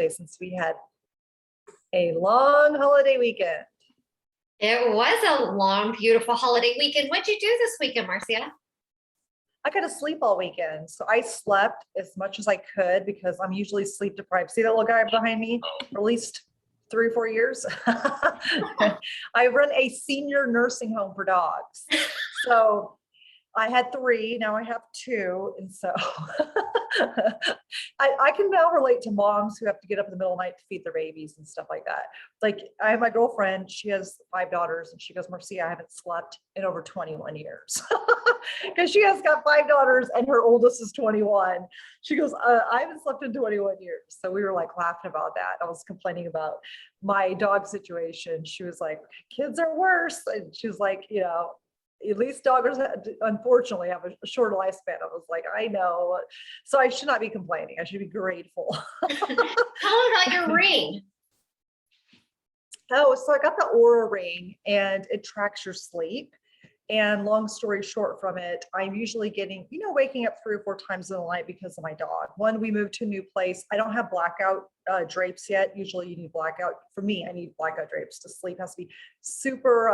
Tuesday since we had a long holiday weekend. It was a long, beautiful holiday weekend. What'd you do this weekend, Marcia? I got to sleep all weekend. So I slept as much as I could because I'm usually sleep deprived. See that little guy behind me? For at least 3 or 4 years. I run a senior nursing home for dogs. So I had 3, now I have 2. And so I can now relate to moms who have to get up in the middle of the night to feed their babies and stuff like that. Like I have my girlfriend, she has 5 daughters and she goes, Marcia, I haven't slept in over 21 years. Because she has got 5 daughters and her oldest is 21. She goes, I haven't slept in 21 years. So we were like laughing about that. I was complaining about my dog situation. She was like, kids are worse. And she was like, at least dogs unfortunately have a shorter lifespan. I was like, I know. So I should not be complaining. I should be grateful. Tell them about your ring. Oh, so I got the Aura ring and it tracks your sleep. And long story short from it, I'm usually getting, waking up 3 or 4 times in the night because of my dog. One, we moved to a new place. I don't have blackout drapes yet. Usually you need blackout. For me, I need blackout drapes to sleep. It has to be super,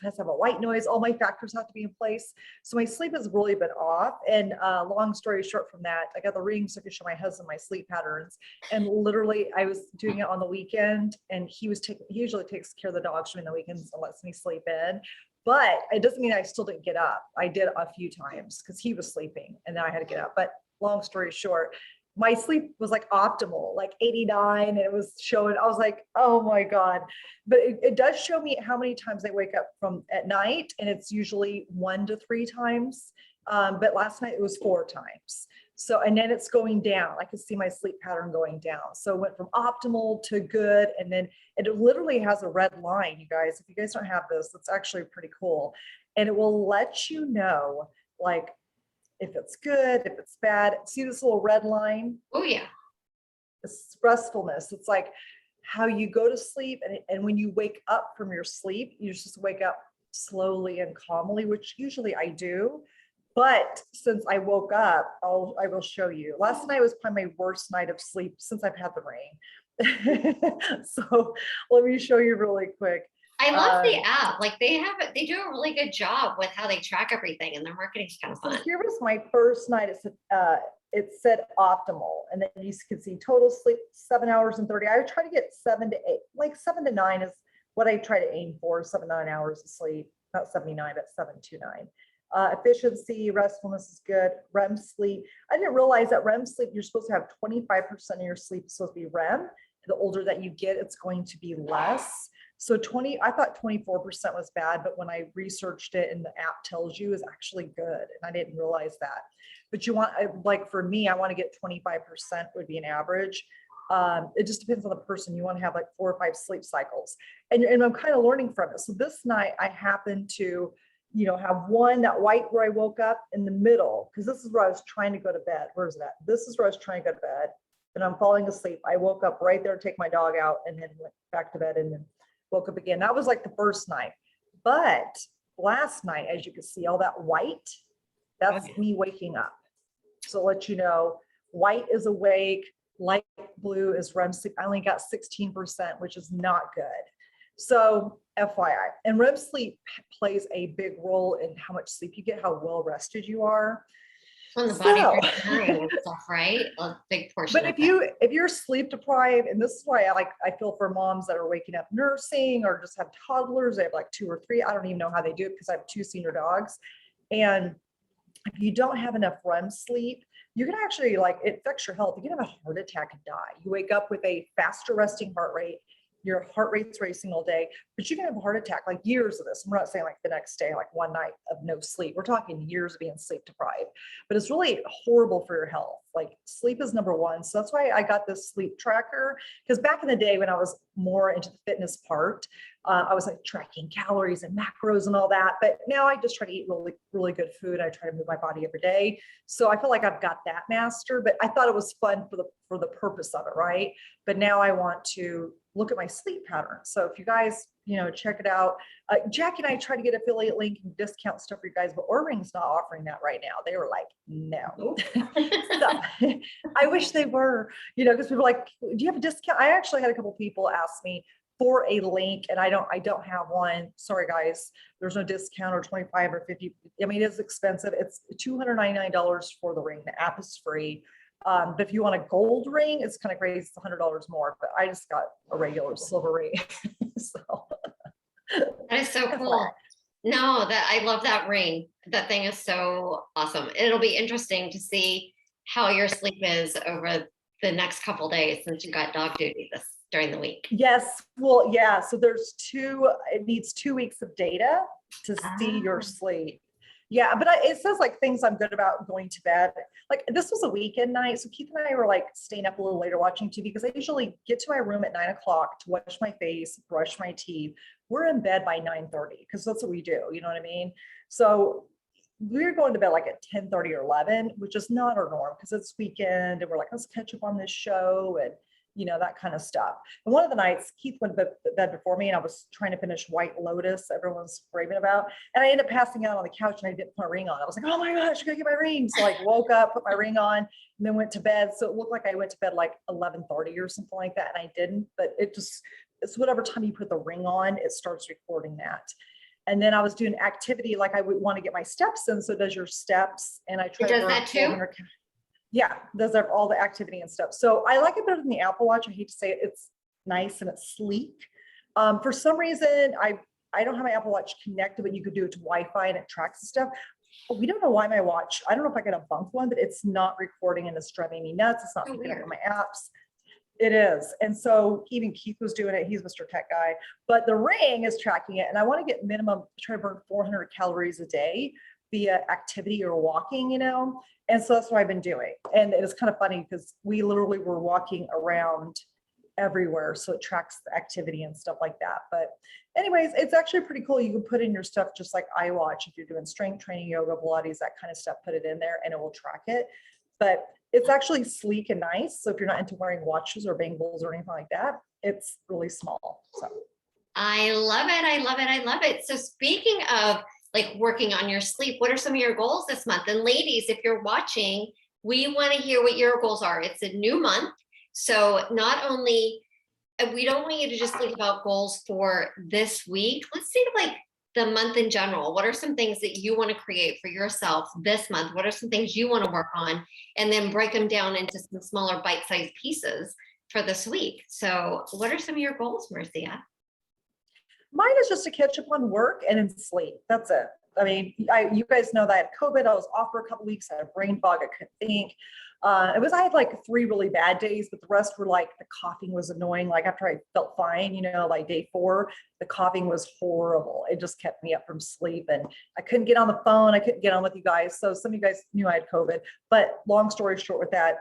has to have a white noise. All my factors have to be in place. So my sleep has really been off. And long story short from that, I got the ring so I could show my husband my sleep patterns. And literally I was doing it on the weekend and he usually takes care of the dogs during the weekends and lets me sleep in. But it doesn't mean I still didn't get up. I did a few times because he was sleeping and then I had to get up. But long story short, my sleep was like optimal, like 89. And it was showing, I was like, oh my God. But it does show me how many times I wake up from at night. And it's usually 1 to 3 times. But last night it was 4 times. So, and then it's going down. I could see my sleep pattern going down. So it went from optimal to good. And then it literally has a red line, you guys. If you guys don't have this, it's actually pretty cool. And it will let you know, like, if it's good, if it's bad. See this little red line? Oh, yeah. It's restfulness. It's like how you go to sleep. And when you wake up from your sleep, you just wake up slowly and calmly, which usually I do. But since I woke up, I will show you. Last night was probably my worst night of sleep since I've had the ring. So let me show you really quick. I love the app. Like they do a really good job with how they track everything and their marketing's kind of fun. So here was my first night. It said optimal. And then you can see total sleep, 7 hours and 30. I would try to get 7 to 8, like 7 to 9 is what I try to aim for, 7 to 9 hours of sleep, not 79, but 7 to 9. Efficiency, restfulness is good. REM sleep. I didn't realize that REM sleep, you're supposed to have 25% of your sleep is supposed to be REM. The older that you get, it's going to be less. So I thought 24% was bad, but when I researched it and the app tells you is actually good. And I didn't realize that. But like for me, I want to get 25% would be an average. It just depends on the person. You want to have like 4 or 5 sleep cycles. And I'm kind of learning from it. So this night I happened to have one, that white where I woke up in the middle, because this is where I was trying to go to bed. Where's that? This is where I was trying to go to bed and I'm falling asleep. I woke up right there to take my dog out and then went back to bed and then woke up again. That was like the first night. But last night, as you can see, all that white, that's me waking up. So I'll let you know, white is awake, light blue is REM sleep. I only got 16%, which is not good. So FYI, and REM sleep plays a big role in how much sleep you get, how well rested you are. On the body repairing and stuff, right? A big portion. But if you're sleep deprived, and this is why I feel for moms that are waking up nursing or just have toddlers, they have like 2 or 3. I don't even know how they do it because I have 2 senior dogs. And if you don't have enough REM sleep, you can actually it affects your health. You can have a heart attack and die. You wake up with a faster resting heart rate. Your heart rate's racing all day, but you can have a heart attack, like years of this. We're not saying like the next day, like one night of no sleep. We're talking years of being sleep deprived, but it's really horrible for your health. Like sleep is number 1. So that's why I got this sleep tracker. Because back in the day when I was more into the fitness part, I was like tracking calories and macros and all that. But now I just try to eat really, really good food. I try to move my body every day. So I feel like I've got that master, but I thought it was fun for the purpose of it. Right. But now I want to look at my sleep pattern. So if you guys, check it out. Jacque and I tried to get affiliate link and discount stuff for you guys, but Ohrring's not offering that right now. They were like, no. Nope. So, I wish they were, because people were like, do you have a discount? I actually had a couple people ask me for a link, and I don't have one. Sorry, guys, there's no discount or 25 or 50. I mean, it's expensive. It's $299 for the ring. The app is free. But if you want a gold ring, it's kind of crazy. It's $100 more, but I just got a regular silver ring. So That is so cool. No, that I love that ring. That thing is so awesome. It'll be interesting to see how your sleep is over the next couple days since you got dog duty during the week. Yes. Well, yeah. So it needs 2 weeks of data to see your sleep. Yeah, but it says like things I'm good about going to bed. Like this was a weekend night, so Keith and I were like staying up a little later watching TV because I usually get to my room at 9 o'clock to wash my face, brush my teeth. We're in bed by 9:30 because that's what we do. You know what I mean? So we're going to bed like at 10:30 or 11, which is not our norm because it's weekend and we're like, let's catch up on this show and that kind of stuff. And one of the nights, Keith went to bed before me and I was trying to finish White Lotus, everyone's raving about. And I ended up passing out on the couch and I didn't put my ring on. I was like, oh my gosh, I gotta get my ring. So like woke up, put my ring on, and then went to bed. So it looked like I went to bed like 11:30 or something like that. And I didn't, but it's whatever time you put the ring on, it starts recording that. And then I was doing activity like I would want to get my steps in. So it does your steps. And I tried It does that too? Yeah, those are all the activity and stuff. So I like it better than the Apple Watch. I hate to say it, it's nice and it's sleek. For some reason, I don't have my Apple Watch connected, but you could do it to Wi-Fi and it tracks the stuff. But we don't know why my watch, I don't know if I got a bunk one, but it's not recording and it's driving me nuts. It's not picking up on my apps. It is. And so even Keith was doing it. He's Mr. Tech guy, but the ring is tracking it. And I want to get minimum, try to burn 400 calories a day via activity or walking, And so that's what I've been doing. And it's kind of funny because we literally were walking around everywhere. So it tracks the activity and stuff like that. But anyways, it's actually pretty cool. You can put in your stuff just like iWatch. If you're doing strength training, yoga, Pilates, that kind of stuff, put it in there and it will track it. But it's actually sleek and nice. So if you're not into wearing watches or bangles or anything like that, it's really small. So I love it. I love it. I love it. So speaking of like working on your sleep, what are some of your goals this month? And ladies, if you're watching, we want to hear what your goals are. It's a new month. So not only, we don't want you to just think about goals for this week. Let's think of like the month in general. What are some things that you want to create for yourself this month? What are some things you want to work on? And then break them down into some smaller bite-sized pieces for this week. So what are some of your goals, Marcia? mine is just to catch up on work and then sleep. That's it. I mean, you guys know that I had COVID. I was off for a couple of weeks. I had a brain fog. I couldn't think. I had like 3 really bad days, but the rest were like the coughing was annoying. Like after I felt fine, like day 4, the coughing was horrible. It just kept me up from sleep and I couldn't get on the phone. I couldn't get on with you guys. So some of you guys knew I had COVID, but long story short with that,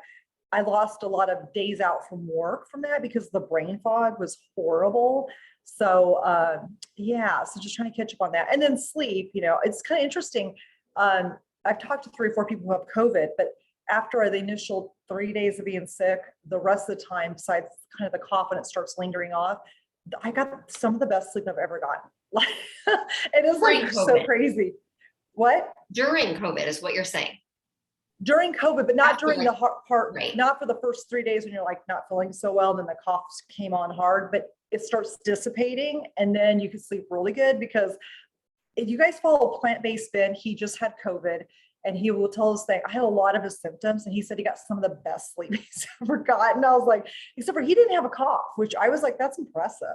I lost a lot of days out from work from that because the brain fog was horrible. So yeah, so just trying to catch up on that. And then sleep, it's kind of interesting. I've talked to 3 or 4 people who have COVID, but after the initial 3 days of being sick, the rest of the time, besides kind of the cough when it starts lingering off, I got some of the best sleep I've ever gotten. Like, it is like so crazy. What? During COVID is what you're saying. During COVID, but not during the part, right. Not for the first 3 days when you're like not feeling so well, then the coughs came on hard, but it starts dissipating and then you can sleep really good because if you guys follow Plant-Based Ben, he just had COVID and he will tell us that I had a lot of his symptoms and he said he got some of the best sleep he's ever gotten. I was like, except for he didn't have a cough, which I was like, that's impressive.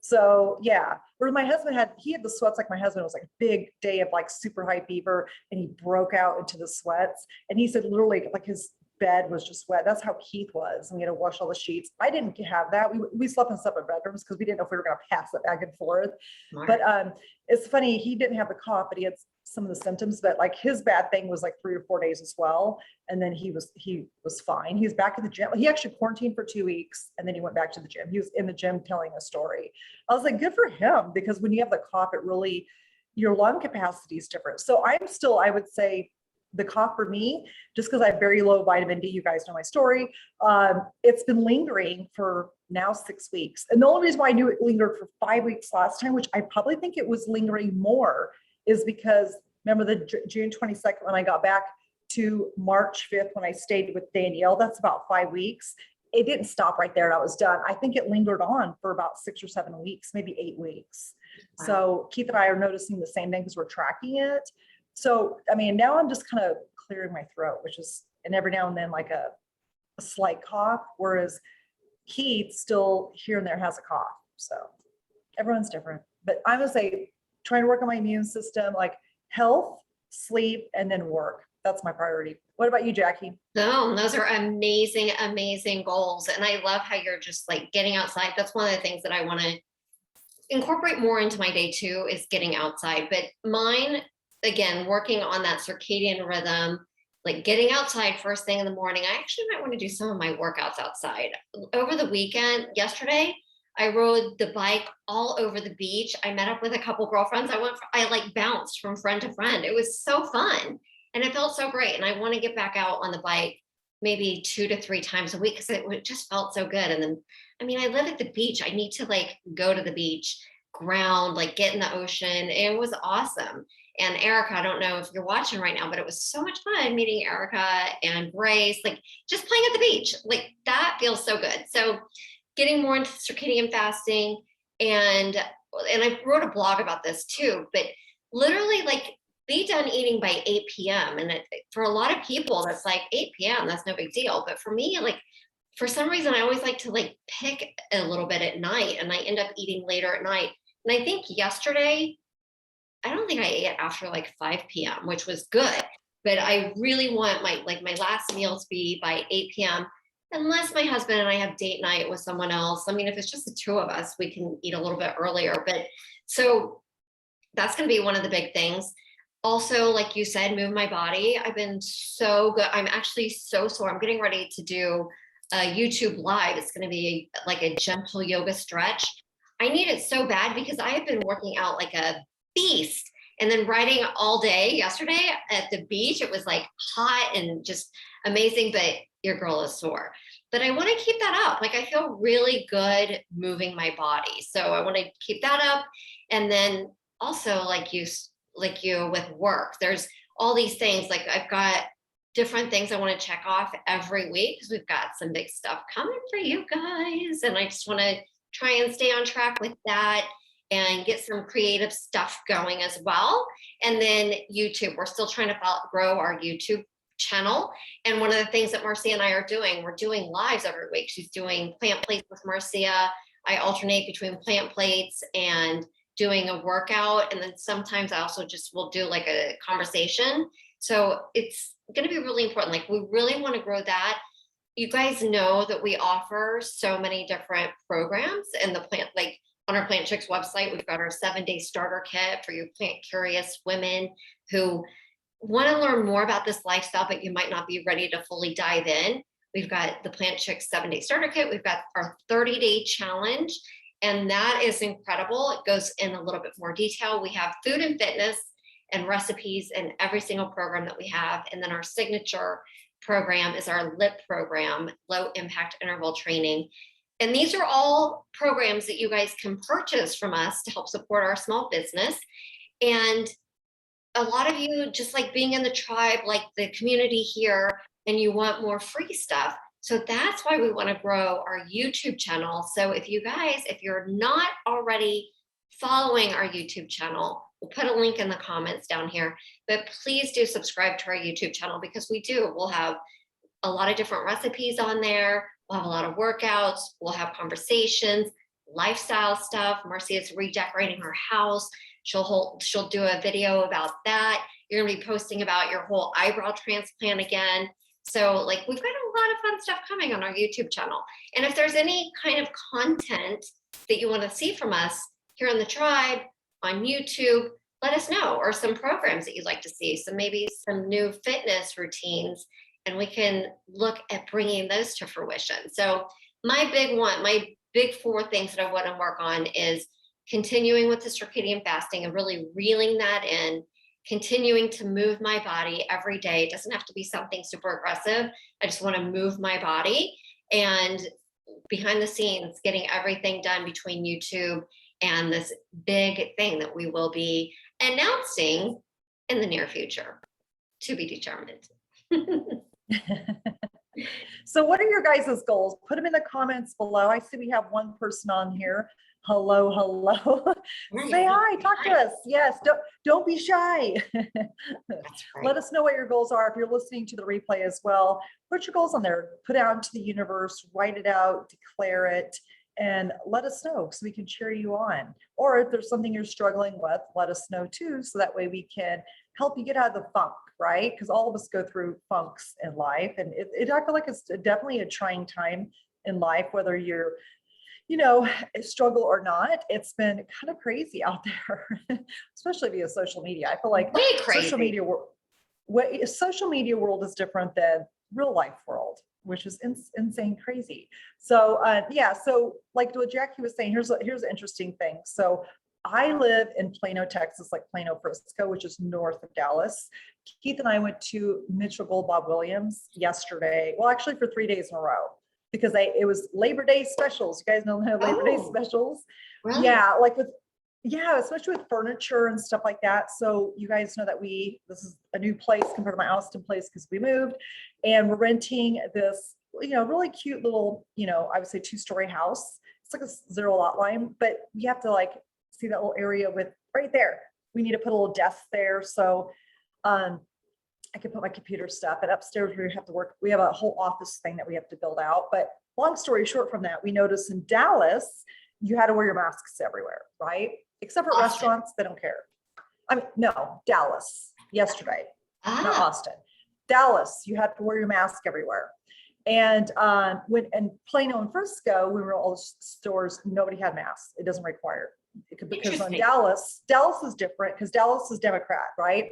So yeah, where my husband he had the sweats like my husband. It was like a big day of like super high fever and he broke out into the sweats. And he said literally like his bed was just wet. That's how Keith was. And we had to wash all the sheets. I didn't have that. We slept in separate bedrooms because we didn't know if we were going to pass it back and forth. Right. But it's funny, he didn't have the cough, but he had some of the symptoms, but like his bad thing was like 3 or 4 days as well. And then he was fine. He's back at the gym. He actually quarantined for 2 weeks and then he went back to the gym. He was in the gym telling a story. I was like, good for him, because when you have the cough, it really, your lung capacity is different. So I'm still, I would say the cough for me, just because I have very low vitamin D, you guys know my story. It's been lingering for now 6 weeks. And the only reason why I knew it lingered for 5 weeks last time, which I probably think it was lingering more, is because remember the June 22nd when I got back to March 5th when I stayed with Danielle, that's about 5 weeks. It didn't stop right there and I was done. I think it lingered on for about 6 or 7 weeks, maybe 8 weeks. Wow. So Keith and I are noticing the same thing because we're tracking it. So, I mean, now I'm just kind of clearing my throat, which is, and every now and then like a slight cough, whereas Keith still here and there has a cough. So everyone's different, but I would say trying to work on my immune system, like health, sleep, and then work. That's my priority. What about you, Jackie? No, those are amazing, amazing goals. And I love how you're just like getting outside. That's one of the things that I want to incorporate more into my day too, is getting outside. But mine, again, working on that circadian rhythm, like getting outside first thing in the morning. I actually might want to do some of my workouts outside. Over the weekend, yesterday, I rode the bike all over the beach. I met up with a couple girlfriends. I like bounced from friend to friend. It was so fun. And it felt so great. And I want to get back out on the bike maybe 2 to 3 times a week because it just felt so good. And then, I mean, I live at the beach. I need to like go to the beach, ground, like get in the ocean. It was awesome. And Erica, I don't know if you're watching right now, but it was so much fun meeting Erica and Grace, like just playing at the beach. Like that feels so good. So getting more into circadian fasting, and I wrote a blog about this too, but literally like be done eating by 8 p.m. And for a lot of people, that's like 8 p.m. That's no big deal. But for me, like for some reason, I always like to like pick a little bit at night and I end up eating later at night. And I think yesterday, I don't think I ate after like 5 p.m., which was good. But I really want my last meal to be by 8 p.m. Unless my husband and I have date night with someone else. I mean, if it's just the two of us, we can eat a little bit earlier. But so that's going to be one of the big things. Also, like you said, move my body. I've been so good. I'm actually so sore. I'm getting ready to do a YouTube live. It's going to be like a gentle yoga stretch. I need it so bad because I have been working out like a beast and then riding all day yesterday at the beach. It was like hot and just amazing, but your girl is sore. But I want to keep that up. Like I feel really good moving my body. So I want to keep that up. And then also like you with work, there's all these things. Like I've got different things I want to check off every week because we've got some big stuff coming for you guys. And I just want to try and stay on track with that and get some creative stuff going as well. And then YouTube, we're still trying to grow our YouTube channel. And one of the things that Marcia and I are doing, we're doing lives every week. She's doing plant plates with Marcia. I alternate between plant plates and doing a workout. And then sometimes I also just will do like a conversation. So it's going to be really important. Like we really want to grow that. You guys know that we offer so many different programs in the plant, like on our Plant Chics website, we've got our 7-day starter kit for you plant curious women who want to learn more about this lifestyle, but you might not be ready to fully dive in. We've got the Plant Chics 7-day starter kit. We've got our 30-day challenge, and that is incredible. It goes in a little bit more detail. We have food and fitness and recipes in every single program that we have. And then our signature program is our LIP program, low impact interval training. And these are all programs that you guys can purchase from us to help support our small business. And a lot of you just like being in the tribe, like the community here, and you want more free stuff. So that's why we want to grow our YouTube channel. So if you're not already following our YouTube channel, we'll put a link in the comments down here, but please do subscribe to our YouTube channel because we'll have a lot of different recipes on there. We'll have a lot of workouts. We'll have conversations, lifestyle stuff. Marcia's redecorating her house. She'll do a video about that. You're going to be posting about your whole eyebrow transplant again. So like we've got a lot of fun stuff coming on our YouTube channel. And if there's any kind of content that you want to see from us here in the tribe on YouTube, let us know, or some programs that you'd like to see. So maybe some new fitness routines, and we can look at bringing those to fruition. So my big 4 things that I want to work on is continuing with the circadian fasting and really reeling that in continuing to move my body every day. It doesn't have to be something super aggressive. I just want to move my body, and behind the scenes, getting everything done between YouTube and this big thing that we will be announcing in the near future, to be determined. So what are your guys' goals? Put them in the comments below. I see we have one person on here. Hello, hello. Say hi, talk to us. Yes, don't be shy. That's right. Let us know what your goals are. If you're listening to the replay as well, put your goals on there, put it out into the universe, write it out, declare it, and let us know so we can cheer you on. Or if there's something you're struggling with, let us know too, so that way we can help you get out of the funk, right? Because all of us go through funks in life, and I feel like it's definitely a trying time in life, whether you're, you know, struggle or not. It's been kind of crazy out there, especially via social media. I feel like Way crazy. social media world is different than real life world, which is insane crazy. So yeah, so like what Jacque was saying, here's an interesting thing. So I live in Plano, Texas, like Plano, Frisco, which is north of Dallas. Keith and I went to Mitchell Gold Bob Williams yesterday. Well, actually for 3 days in a row, because it was Labor Day specials. You guys know Labor Day specials. Really? Yeah, especially with furniture and stuff like that. So you guys know that this is a new place compared to my Austin place because we moved, and we're renting this, really cute little, I would say 2-story house. It's like a 0 lot line, but you have to like see that little area with right there. We need to put a little desk there. So I can put my computer stuff, and upstairs we have a whole office thing that we have to build out. But long story short from that, we noticed in Dallas, you had to wear your masks everywhere, right? Except for restaurants, they don't care. I mean, no, Dallas yesterday, not Austin. Dallas, you had to wear your mask everywhere. And in Plano and Frisco, we were all the stores, nobody had masks. It doesn't require it. Because on Dallas is different because Dallas is Democrat, right?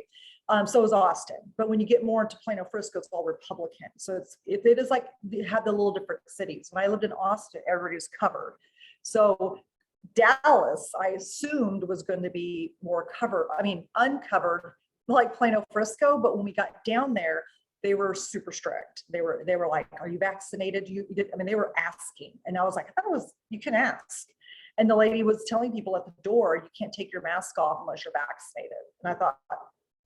So is Austin. But when you get more into Plano, Frisco, it's all Republican. So it is like you have the little different cities. When I lived in Austin, everybody was covered. So Dallas, I assumed, was going to be more uncovered, like Plano, Frisco. But when we got down there, they were super strict. They were like, "Are you vaccinated? They were asking, and I was like, "I thought you can ask." And the lady was telling people at the door, "You can't take your mask off unless you're vaccinated." And I thought,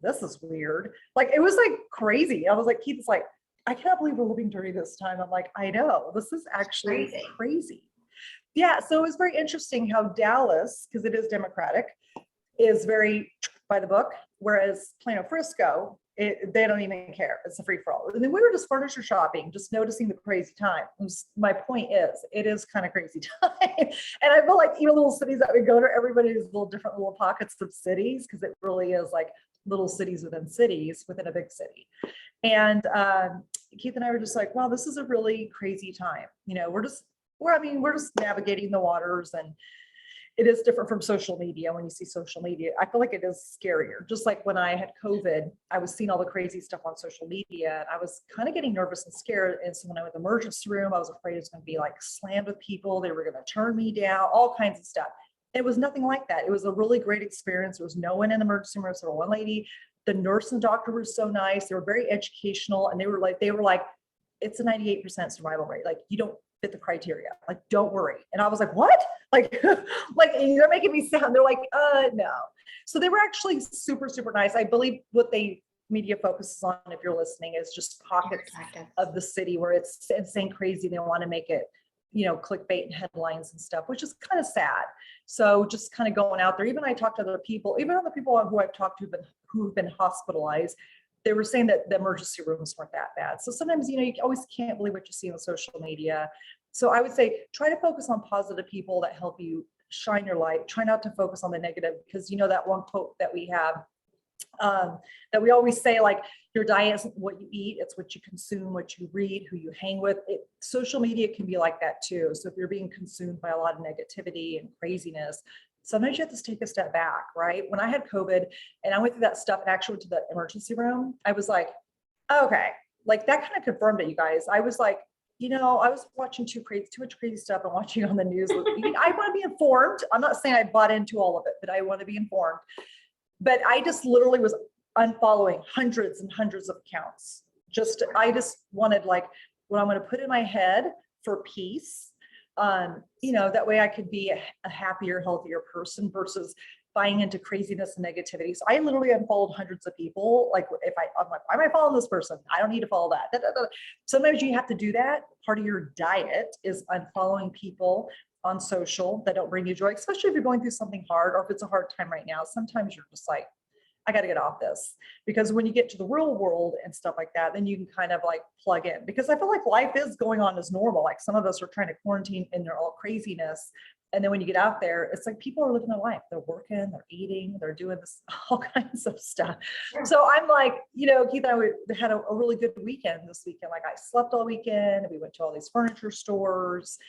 this is weird. Like, it was like crazy. I was like, Keith's like, "I can't believe we're living during this time." I'm like, I know, this is actually crazy. Yeah. So it was very interesting how Dallas, because it is Democratic, is very by the book, whereas Plano, Frisco, they don't even care. It's a free for all. And then we were just furniture shopping, just noticing the crazy time. My point is, it is kind of crazy time. And I feel like even little cities that we go to, everybody is little different little pockets of cities, because it really is like little cities within a big city. And Keith and I were just like, wow, this is a really crazy time. We're just navigating the waters, and it is different from social media. When you see social media, I feel like it is scarier. Just like when I had COVID, I was seeing all the crazy stuff on social media, and I was kind of getting nervous and scared. And so when I went to the emergency room, I was afraid it was going to be like slammed with people. They were going to turn me down, all kinds of stuff. It was nothing like that. It was a really great experience. There was no one in the emergency room. So one lady, the nurse and doctor were so nice. They were very educational, and they were like, it's a 98% survival rate. Like, you don't fit the criteria. Like, don't worry. And I was like, what? Like, they're making me sound. They're like, no. So they were actually super, super nice. I believe what media focuses on, if you're listening, is just pockets of the city where it's insane crazy. They want to make it, clickbait and headlines and stuff, which is kind of sad. So just kind of going out there. Even I talked to other people, even other people who I've talked to, who've been hospitalized, they were saying that the emergency rooms weren't that bad. So sometimes, you always can't believe what you see on social media. So I would say, try to focus on positive people that help you shine your light. Try not to focus on the negative, because that one quote that we have, that we always say, like, your diet isn't what you eat, it's what you consume, what you read, who you hang with. Social media can be like that too. So if you're being consumed by a lot of negativity and craziness, sometimes you have to take a step back, right? When I had COVID and I went through that stuff and actually went to the emergency room, I was like, okay, like that kind of confirmed it, you guys. I was like, I was watching too much crazy stuff and watching on the news. I want to be informed. I'm not saying I bought into all of it, but I want to be informed. But I just literally was unfollowing hundreds and hundreds of accounts. I just wanted like what I'm going to put in my head for peace. That way I could be a happier, healthier person versus buying into craziness and negativity. So I literally unfollowed hundreds of people. Like I'm like, why am I following this person? I don't need to follow that. Sometimes you have to do that. Part of your diet is unfollowing people on social that don't bring you joy, especially if you're going through something hard or if it's a hard time right now. Sometimes you're just like, I got to get off this, because when you get to the real world and stuff like that, then you can kind of like plug in, because I feel like life is going on as normal. Like some of us are trying to quarantine in their all craziness. And then when you get out there, it's like people are living their life. They're working, they're eating, they're doing this, all kinds of stuff. So I'm like, Keith and I had a really good weekend this weekend. Like I slept all weekend. We went to all these furniture stores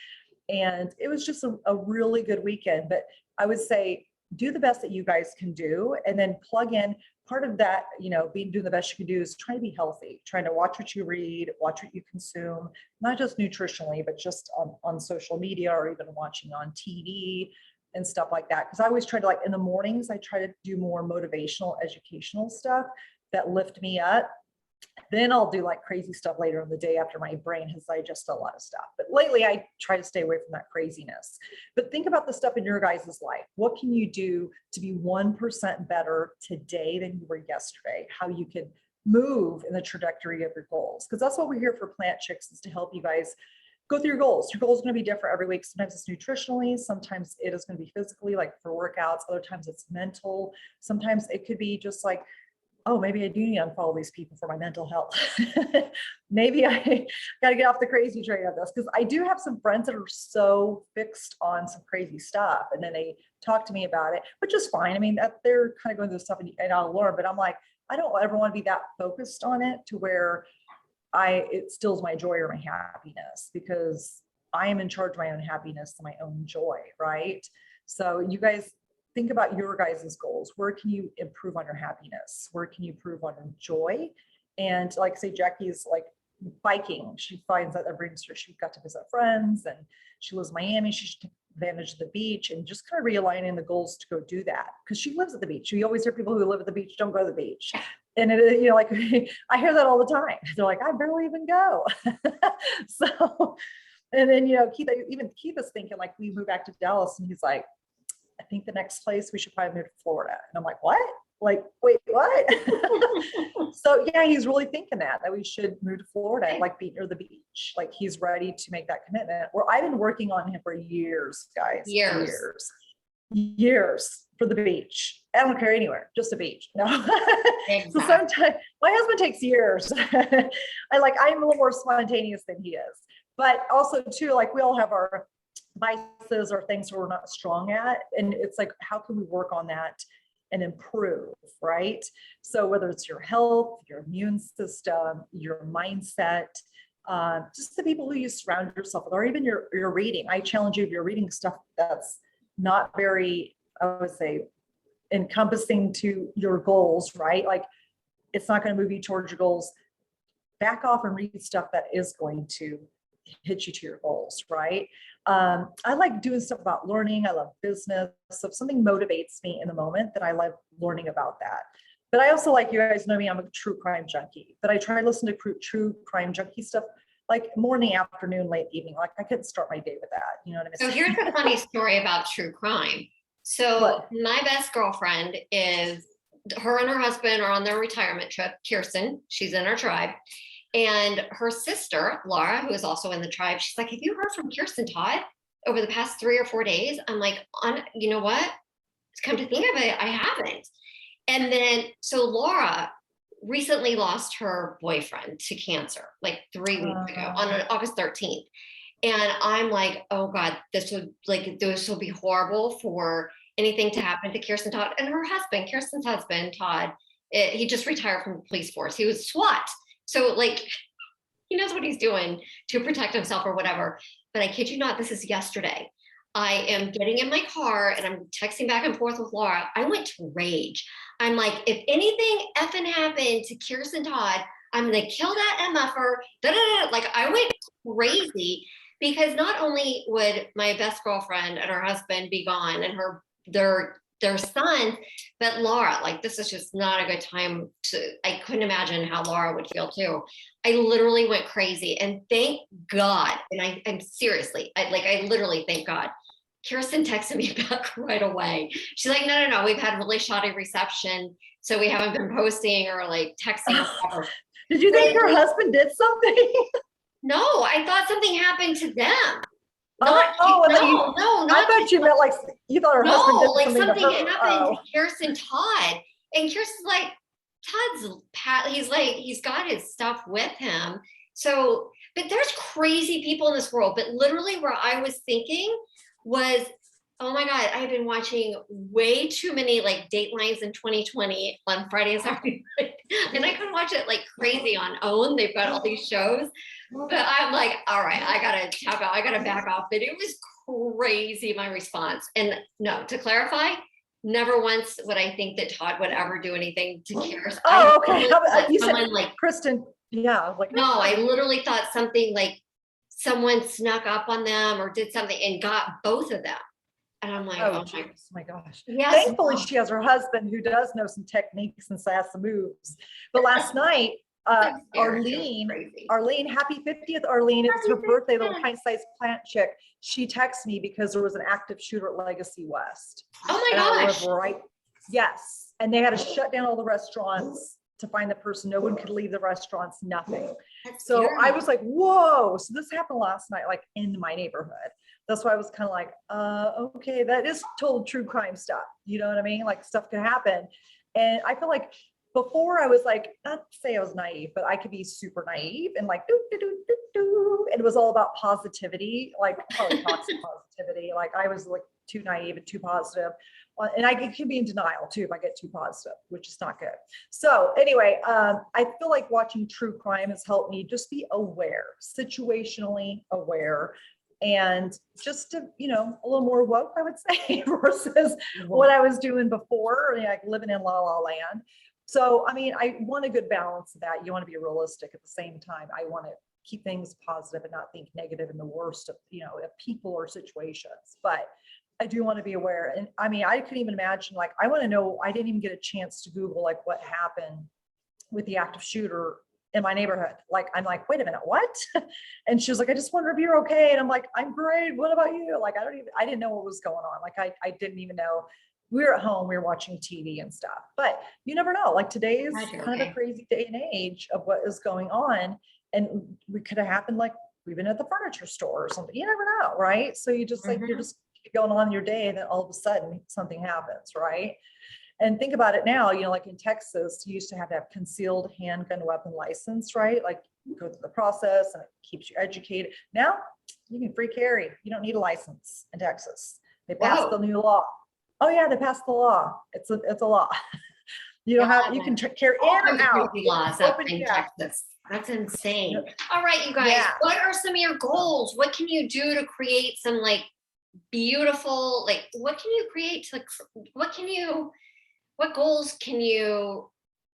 and it was just a really good weekend. But I would say, do the best that you guys can do, and then plug in. Part of that, doing the best you can do is try to be healthy, trying to watch what you read, watch what you consume, not just nutritionally, but just on social media or even watching on TV and stuff like that. Because I always try to, like in the mornings, I try to do more motivational, educational stuff that lift me up. Then I'll do like crazy stuff later in the day after my brain has digested a lot of stuff. But lately I try to stay away from that craziness. But think about the stuff in your guys' life. What can you do to be 1% better today than you were yesterday? How you can move in the trajectory of your goals. Because that's what we're here for Plant Chics, is to help you guys go through your goals. Your goals are going to be different every week. Sometimes it's nutritionally, sometimes it is going to be physically, like for workouts. Other times it's mental. Sometimes it could be just like, oh, maybe I do need to unfollow these people for my mental health. Maybe I got to get off the crazy train of this, because I do have some friends that are so fixed on some crazy stuff. And then they talk to me about it, which is fine. I mean, they're kind of going through stuff and I'll learn, but I'm like, I don't ever want to be that focused on it to where it steals my joy or my happiness, because I am in charge of my own happiness and my own joy, right? So you guys, think about your guys' goals. Where can you improve on your happiness? Where can you improve on your joy? And like say, Jackie's like biking. She finds that brings her, she got to visit friends and she lives in Miami. She should take advantage of the beach and just kind of realigning the goals to go do that. Because she lives at the beach. We always hear people who live at the beach don't go to the beach. And it, like I hear that all the time. They're like, I barely even go. So, and then, Keith is thinking like we move back to Dallas and he's like, I think the next place we should probably move to Florida. And I'm like, what? Like, wait, what? So yeah, he's really thinking that we should move to Florida, like be near the beach. Like he's ready to make that commitment. Where I've been working on him for years, guys. Years for the beach. I don't care anywhere, just a beach. No. Exactly. So sometimes my husband takes years. I'm a little more spontaneous than he is. But also too, like we all have our vices or things we're not strong at. And it's like, how can we work on that and improve, right? So whether it's your health, your immune system, your mindset, just the people who you surround yourself with, or even your reading. I challenge you, if you're reading stuff that's not very, I would say, encompassing to your goals, right? Like it's not going to move you towards your goals. Back off and read stuff that is going to hit you to your goals, right? I like doing stuff about learning. I love business. So if something motivates me in the moment, then I love learning about that. But I also, like, you guys know me, I'm a true crime junkie, but I try to listen to true crime junkie stuff like morning, afternoon, late evening. Like I couldn't start my day with that. You know what I mean? So here's a funny story about true crime. So my best girlfriend her and her husband are on their retirement trip. Kirsten, she's in our tribe. And her sister, Laura, who is also in the tribe, she's like, have you heard from Kirsten Todd over the past 3 or 4 days? I'm like, you know what? Come to think of it, I haven't. And then, so Laura recently lost her boyfriend to cancer, like 3 weeks ago on August 13th. And I'm like, oh God, this will be horrible for anything to happen to Kirsten Todd. And her husband, Kirsten's husband, Todd, he just retired from the police force. He was SWAT. So like, he knows what he's doing to protect himself or whatever. But I kid you not, this is yesterday. I am getting in my car and I'm texting back and forth with Laura. I went to rage. I'm like, if anything effing happened to Kirsten Todd, I'm going to kill that MFer. Like I went crazy because not only would my best girlfriend and her husband be gone and their their son. But Laura, like, this is just not a good time I couldn't imagine how Laura would feel too. I literally went crazy, and thank God. And I'm seriously, I literally thank God. Kirsten texted me back right away. She's like, no, we've had really shoddy reception. So we haven't been posting or like texting or whatever. Did you think your husband did something? No, I thought something happened to them. And then I thought you meant like you thought her husband did like something to her. happened to Kirsten Todd, and Kirsten's like, he's got his stuff with him. So, but there's crazy people in this world. But literally, where I was thinking was, oh my God, I've been watching way too many like Datelines in 2020 on Friday and Saturday night. And I can watch it like crazy on OWN. They've got all these shows. But I'm like, all right, I gotta tap out, I gotta back off. But it was crazy, my response. And no, to clarify, never once would I think that Todd would ever do anything to Kirsten. Oh, okay. You said like Kristen, yeah. Like no, I literally thought something like someone snuck up on them or did something and got both of them. And I'm like, oh my gosh. Yes. Thankfully, she has her husband who does know some techniques and sassy moves. But last night, Arlene, happy 50th, Arlene. It's her birthday, little pint-sized plant chick. She texted me because there was an active shooter at Legacy West. Oh my gosh. Yes. And they had to shut down all the restaurants to find the person. No one could leave the restaurants, nothing. So scary. I was like, whoa. So this happened last night, like in my neighborhood. That's why I was kind of like, okay, that is total true crime stuff. You know what I mean? Like stuff could happen. And I feel like before I was like, not to say I was naive, but I could be super naive and like, and it was all about positivity, like probably toxic positivity. Like I was like too naive and too positive. And I could be in denial too if I get too positive, which is not good. So anyway, I feel like watching true crime has helped me just be aware, situationally aware, and just to, a little more woke, I would say, versus what I was doing before, like living in la la land. So, I mean, I want a good balance of that. You want to be realistic at the same time. I want to keep things positive and not think negative in the worst of, of people or situations. But I do want to be aware. And I mean, I couldn't even imagine, like, I want to know, I didn't even get a chance to Google like what happened with the active shooter in my neighborhood. Like, I'm like, wait a minute, what? And she was like, I just wonder if you're okay. And I'm like, I'm great. What about you? Like, I didn't know what was going on. Like, I didn't even know. We were at home, we were watching TV and stuff, but you never know. Like today's kind of a crazy day and age of what is going on. And we could have happened like we've been at the furniture store or something. You never know, right? So you just like, you're just going on your day and then all of a sudden something happens, right? And think about it now, like in Texas, you used to have concealed handgun weapon license, right? Like you go through the process and it keeps you educated. Now you can free carry. You don't need a license in Texas. They passed the new law. Oh yeah, they passed the law. It's a law. You don't have, you can carry in or out. Laws up in Texas. That's insane. All right, you guys, what are some of your goals? What can you do to create some like beautiful, like what can you create to, what goals can you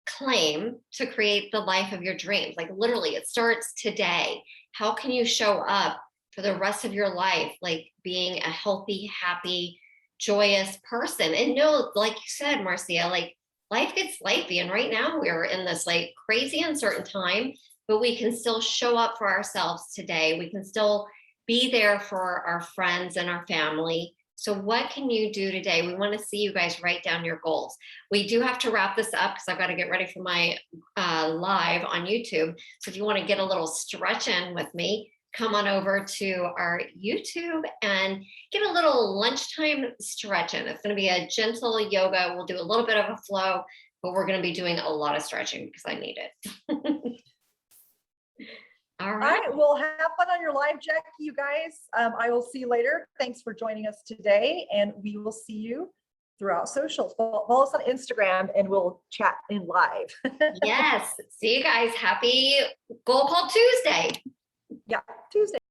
claim to create the life of your dreams? Like literally it starts today. How can you show up for the rest of your life, like being a healthy, happy, joyous person? And no, like you said, Marcia, like life gets lifey. And right now we're in this like crazy uncertain time, but we can still show up for ourselves today. We can still be there for our friends and our family. So what can you do today? We want to see you guys write down your goals. We do have to wrap this up because I've got to get ready for my live on YouTube. So if you want to get a little stretch in with me, come on over to our YouTube and get a little lunchtime stretch in. It's going to be a gentle yoga. We'll do a little bit of a flow, but we're going to be doing a lot of stretching because I need it. All right. Well, have fun on your live, Jacque, you guys. I will see you later. Thanks for joining us today, and we will see you throughout socials. Follow us on Instagram and we'll chat in live. Yes. See you guys. Happy Goal Call Tuesday. Yeah, Tuesday.